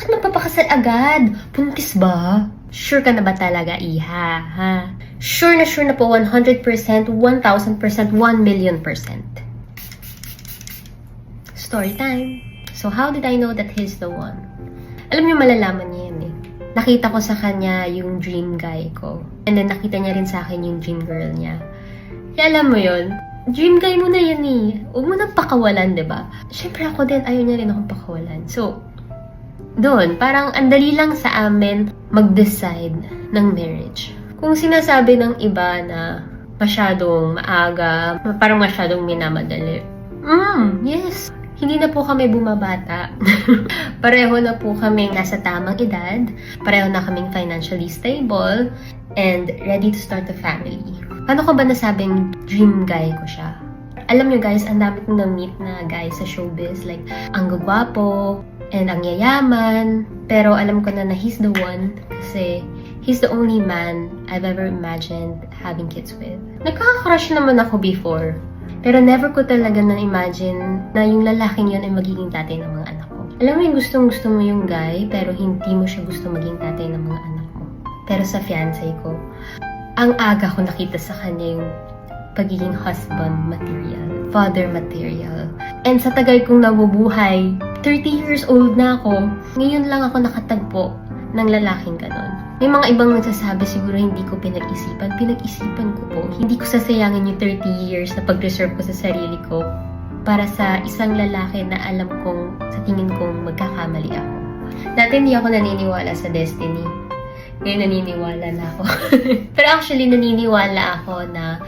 Bakit magpapakasal agad? Buntis ba? Sure ka na ba talaga, Iha? Ha? Sure na po 100%, 1,000%, 1,000,000%. Story time. So how did I know that he's the one? Alam niyo, malalaman niya yan eh. Nakita ko sa kanya yung dream guy ko. And then nakita niya rin sa akin yung dream girl niya. Kaya alam mo yun, dream guy mo na yan eh. Huwag mo nang pakawalan, diba? Siyempre ako din, ayaw niya rin akong pakawalan. So, doon, parang andali lang sa amin mag-decide ng marriage. Kung sinasabi ng iba na masyadong maaga, parang masyadong minamadali. Yes. Hindi na po kami bumabata. Pareho na po kami nasa tamang edad. Pareho na kaming financially stable and ready to start a family. Paano ko ba nasabing dream guy ko siya? Alam nyo guys, ang dami kong na-meet na guys sa showbiz. Like, ang gagwapo and ang yayaman. Pero alam ko na he's the one kasi he's the only man I've ever imagined having kids with. Nagkaka-crush naman ako before. Pero never ko talaga na-imagine na yung lalaking yun ay magiging tatay ng mga anak ko. Alam mo yung gustong-gusto mo yung guy, pero hindi mo siya gusto maging tatay ng mga anak mo. Pero sa fiancé ko, ang aga ko nakita sa kanya yung pagiging husband material, father material. And sa tagal kong nabubuhay, 30 years old na ako, ngayon lang ako nakatagpo ng lalaking ganon. May mga ibang nagsasabi siguro hindi ko pinag-isipan. Pinag-isipan ko po. Hindi ko sasayangin yung 30 years na pag-reserve ko sa sarili ko para sa isang lalaki na alam kong, sa tingin kong magkakamali ako. Dati hindi ako naniniwala sa destiny. Ngayon naniniwala na ako. Pero actually naniniwala ako na